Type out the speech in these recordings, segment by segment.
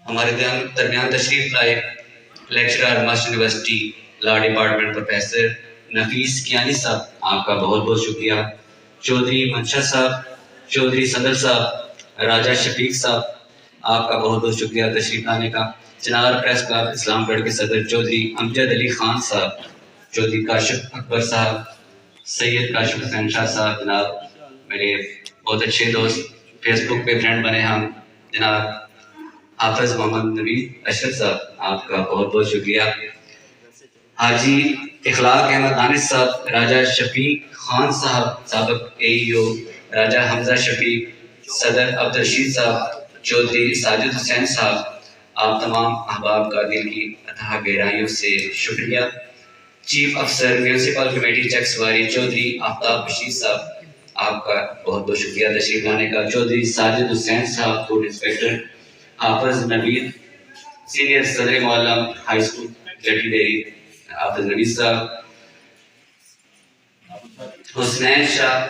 ہمارے درمیان تشریف لائے لیکچرر ماسٹر یونیورسٹی لا ڈپارٹمنٹ پروفیسر نفیس کیانی صاحب، آپ کا بہت بہت شکریہ. چودھری منشا صاحب، چودھری صدر صاحب، راجہ شفیق صاحب، آپ کا بہت بہت شکریہ تشریف لانے کا. چنار پریس کلب اسلام گڑھ کے صدر چودھری امجد علی خان صاحب، چودھری کاشف اکبر صاحب، سید کاشف حسین شاہ صاحب، جناب میرے بہت اچھے دوست، فیس بک پہ فرینڈ بنے ہم، جناب حافظ محمد نوید اشرف صاحب، آپ کا بہت بہت شکریہ. حاجی اخلاق احمد دانش صاحب، راجہ شفیق خان صاحب سابق AEO، راجہ حمزہ شفیق، صدر عبدالرشید صاحب، چودھری ساجد حسین صاحب، آپ تمام احباب کا دل کی اتھاہ گہرائیوں سے شکریہ. چیف افسر میونسپل کمیٹی چک سواری چودھری آفتاب بشیر صاحب، آپ کا بہت بہت شکریہ تشریف لانے کا. چودھری ساجد حسین صاحب، فوڈ انسپیکٹر، حافظ نوید، سینئر صدر معلم ہائی اسکول جٹی ڈیری، حافظ نوید صاحب. حسنین شاہ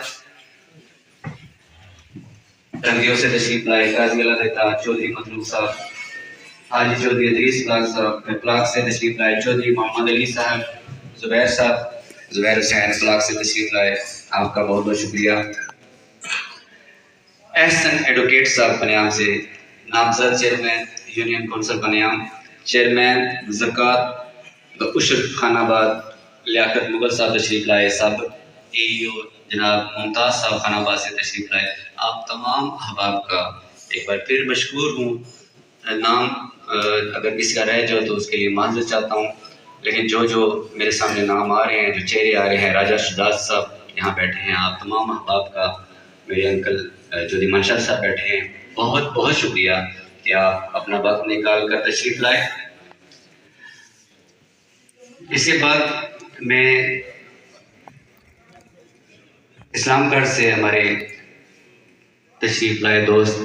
رنگیوں سے تشریف لائے، قاضی اللہ دیتا، چودھری مطلوب صاحب، حاجی چودھری ادریس پلاک صاحب پلاک سے تشریف لائے، چودھری محمد علی صاحب، زبیر صاحب، زبیر حسین پلاک سے تشریف لائے، آپ کا بہت بہت شکریہ. احسن ایڈوکیٹ صاحب بنیام سے، نامزد چیئرمین یونین کونسل بنیام، چیئرمین زکوٰۃ عشر خان آباد لیاقت مغل صاحب تشریف لائے، سابق AEO جناب ممتاز صاحب خان آباد سے تشریف لائے. آپ تمام احباب کا ایک بار پھر مشکور ہوں. نام اگر کسی کا رہ جاؤ تو اس کے لیے معذرت چاہتا ہوں، لیکن جو میرے سامنے نام آ رہے ہیں، جو چہرے آ رہے ہیں، راجہ شہزاد صاحب یہاں بیٹھے ہیں، آپ تمام احباب کا، میرے انکل چودھری منشا صاحب بیٹھے ہیں، بہت بہت شکریہ کہ آپ اپنا وقت نکال کر تشریف لائے. اس کے بعد میں اسلام گڑھ سے ہمارے تشریف لائے دوست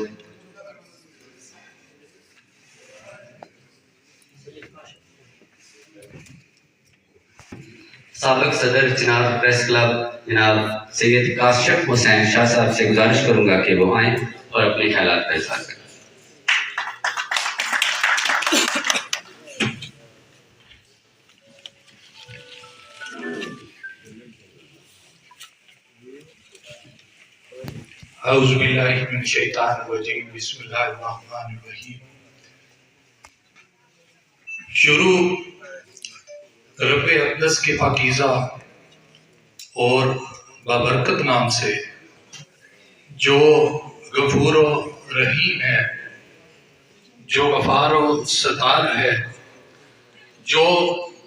سابق صدر جناب پریس کلب جناب سید کاشف حسین شاہ صاحب سے گزارش کروں گا کہ وہ آئیں اور اپنے خیالات کا اظہار کریں. اعوذ باللہ من الشیطان الرجیم، بسم اللہ الرحمن الرحیم. شروع رب اقدس کے پاکیزہ اور بابرکت نام سے جو غفور و رحیم ہے، جو غفار و ستار ہے، جو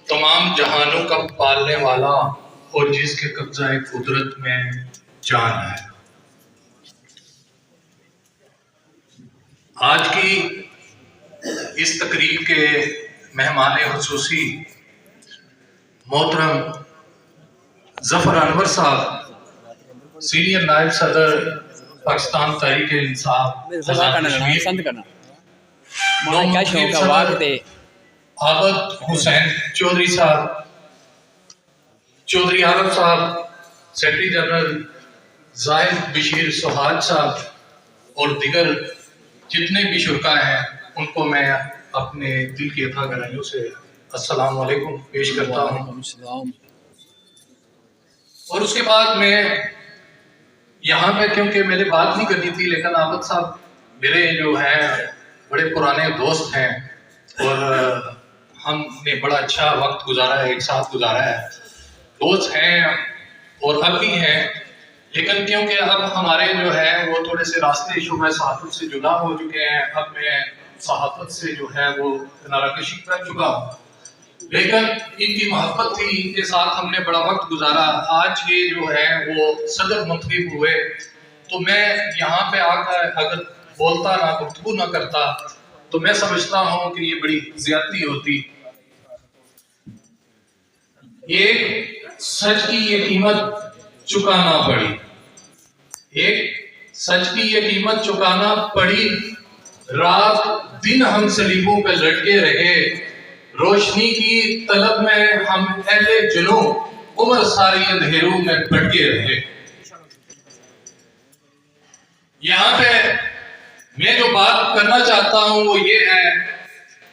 تمام جہانوں کا پالنے والا اور جس کے قبضہ قدرت میں جان ہے. آج کی اس تقریب کے مہمان خصوصی محترم ظفر انور صاحب، سینئر نائب صدر پاکستان تحریک انصاف عابد حسین چودھری صاحب، چودھری عالم صاحب، سیکرٹری جنرل زاہد بشیر سوہاج صاحب اور دیگر جتنے بھی شرکاء ہیں، ان کو میں اپنے دل کی اتھاہ گہرائیوں سے السلام علیکم پیش کرتا ہوں. اور اس کے بعد میں یہاں پہ کیونکہ میرے بات نہیں کرنی تھی، لیکن عابد صاحب میرے جو ہیں بڑے پرانے دوست ہیں اور ہم نے بڑا اچھا وقت گزارا ہے، ایک ساتھ گزارا ہے، دوست ہیں اور اب بھی ہیں. لیکن کیونکہ اب ہمارے جو ہے وہ تھوڑے سے راستے شعبہ صحافت سے جدا ہو چکے ہیں، اب میں صحافت سے جو ہے وہ کنارہ کشی کر چکا ہوں، لیکن ان کی محبت تھی، ان کے ساتھ ہم نے بڑا وقت گزارا. آج یہ جو ہے وہ صدر منتخب ہوئے تو میں یہاں پہ آ کر اگر بولتا نہ، گفتگو نہ کرتا تو میں سمجھتا ہوں کہ یہ بڑی زیادتی ہوتی. ایک سچ کی یہ قیمت چکانا پڑی، ایک سچ کی یہ قیمت چکانا پڑی. رات دن ہم صلیبوں پہ لٹکے رہے، روشنی کی طلب میں ہم اہل جلوں، عمر ساری اندھیروں میں بھٹکے رہے. یہاں پہ میں جو بات کرنا چاہتا ہوں وہ یہ ہے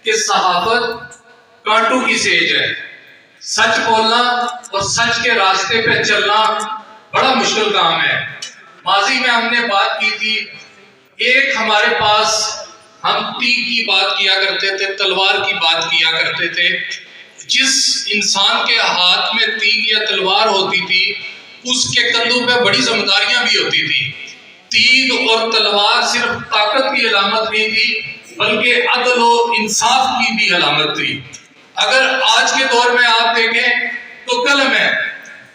کہ صحافت کانٹوں کی سیج ہے. سچ بولنا اور سچ کے راستے پہ چلنا بڑا مشکل کام ہے. ماضی میں ہم نے بات کی تھی، ایک ہمارے پاس ہم تیر کی بات کیا کرتے تھے، تلوار کی بات کیا کرتے تھے. جس انسان کے ہاتھ میں تیر یا تلوار ہوتی تھی اس کے کندھوں پہ بڑی ذمہ داریاں بھی ہوتی تھی. تیر اور تلوار صرف طاقت کی علامت نہیں تھی بلکہ عدل و انصاف کی بھی علامت تھی. اگر آج کے دور میں آپ دیکھیں تو قلم ہے،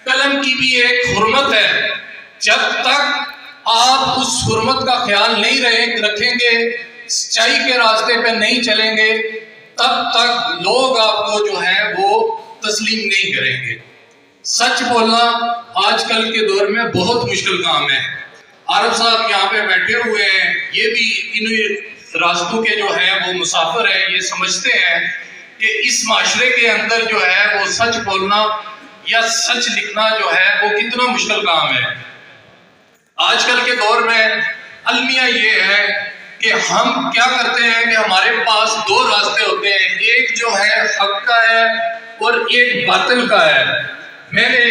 قلم کی بھی ایک حرمت ہے. جب تک آپ اس حرمت کا خیال نہیں رکھیں گے، سچائی کے راستے پہ نہیں چلیں گے، تب تک لوگ آپ کو جو ہے وہ تسلیم نہیں کریں گے. سچ بولنا آج کل کے دور میں بہت مشکل کام ہے. عارف صاحب یہاں پہ بیٹھے ہوئے ہیں، یہ بھی ان راستوں کے جو ہے وہ مسافر ہیں. یہ سمجھتے ہیں کہ اس معاشرے کے اندر جو ہے وہ سچ بولنا یا سچ لکھنا جو ہے وہ کتنا مشکل کام ہے. آج کل کے دور میں المیہ یہ ہے کہ ہم کیا کرتے ہیں کہ ہمارے پاس دو راستے ہوتے ہیں، ایک جو ہے حق کا ہے اور ایک باطل کا ہے. میں نے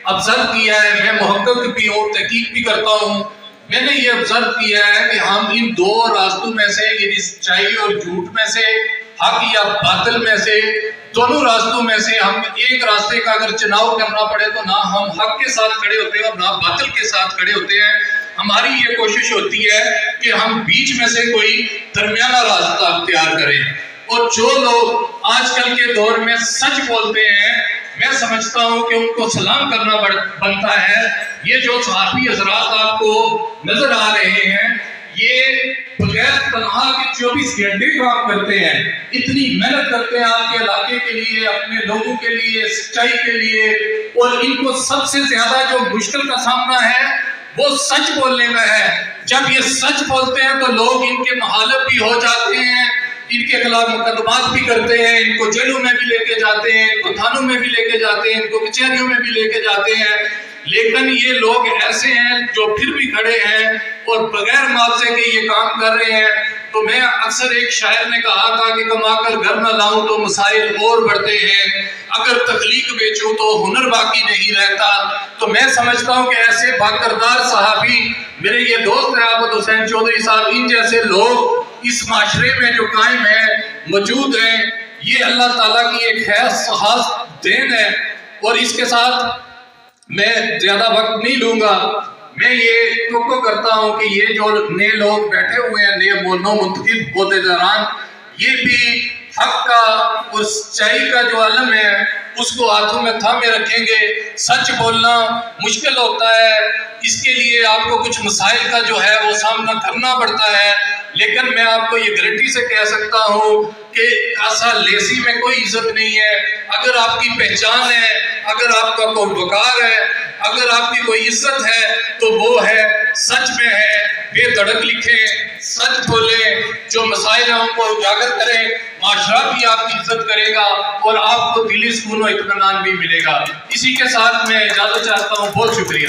آبزرو کیا ہے، میں محقق بھی ہوں، تحقیق بھی کرتا ہوں، میں نے یہ آبزرو کیا ہے کہ ہم ان دو راستوں میں سے، یعنی سچائی اور جھوٹ میں سے، حق یا باطل میں سے، دونوں راستوں میں سے ہم ایک راستے کا اگر چناؤ کرنا پڑے تو نہ ہم حق کے ساتھ کھڑے ہوتے ہیں اور نہ باطل کے ساتھ کھڑے ہوتے ہیں. ہماری یہ کوشش ہوتی ہے کہ ہم بیچ میں سے کوئی درمیانہ راستہ اختیار کریں. اور جو لوگ آج کل کے دور میں سچ بولتے ہیں، میں سمجھتا ہوں کہ ان کو سلام کرنا بنتا ہے. یہ جو صحافی حضرات آپ کو نظر آ رہے ہیں، یہ بغیر تنہا کے 24 گھنٹے کام کرتے ہیں، اتنی محنت کرتے ہیں آپ کے علاقے کے لیے، اپنے لوگوں کے لیے، سچائی کے لیے. اور ان کو سب سے زیادہ جو مشکل کا سامنا ہے وہ سچ بولنے میں ہے. جب یہ سچ بولتے ہیں تو لوگ ان کے مخالف بھی ہو جاتے ہیں، ان کے خلاف مقدمات بھی کرتے ہیں، ان کو جیلوں میں بھی لے کے جاتے ہیں، ان کو تھانوں میں بھی لے کے جاتے ہیں، ان کو کچہریوں میں بھی لے کے جاتے ہیں. لیکن یہ لوگ ایسے ہیں جو پھر بھی کھڑے ہیں اور بغیر معاوضے کے یہ کام کر رہے ہیں. تو میں اکثر ایک شاعر نے کہا تھا کہ کما کر گھر نہ لاؤں تو مسائل اور بڑھتے ہیں، اگر تخلیق بیچوں تو ہنر باقی نہیں رہتا. تو میں سمجھتا ہوں کہ ایسے باکردار صحافی، میرے یہ دوست ہیں عابد حسین چودھری صاحب، ان جیسے لوگ اس معاشرے میں جو قائم ہیں، موجود ہیں، یہ اللہ تعالیٰ کی ایک خاص دین ہے. اور اس کے ساتھ میں زیادہ وقت نہیں لوں گا. میں یہ توقع کرتا ہوں کہ یہ جو نئے لوگ بیٹھے ہوئے ہیں، نئے منتخب عہدے داران، یہ بھی حق کا اور سچائی کا جو علم ہے اس کو ہاتھوں میں تھامے رکھیں گے. سچ بولنا مشکل ہوتا ہے، اس کے لیے آپ کو کچھ مسائل کا جو ہے وہ سامنا کرنا پڑتا ہے. لیکن میں آپ کو یہ گارنٹی سے کہہ سکتا ہوں کہ کاسا لیسی میں کوئی عزت نہیں ہے. اگر آپ کی پہچان ہے، اگر آپ کا کوئی وقار ہے، اگر آپ کی کوئی عزت ہے تو وہ ہے سچ میں ہے. بے دھڑک لکھیں، سچ بولیں، جو مسائل ہیں ان کو اجاگر کریں، معاشرہ بھی آپ کی عزت کرے گا اور آپ کو دلی سکون و اطمینان بھی ملے گا. اسی کے ساتھ میں اجازت چاہتا ہوں. بہت شکریہ.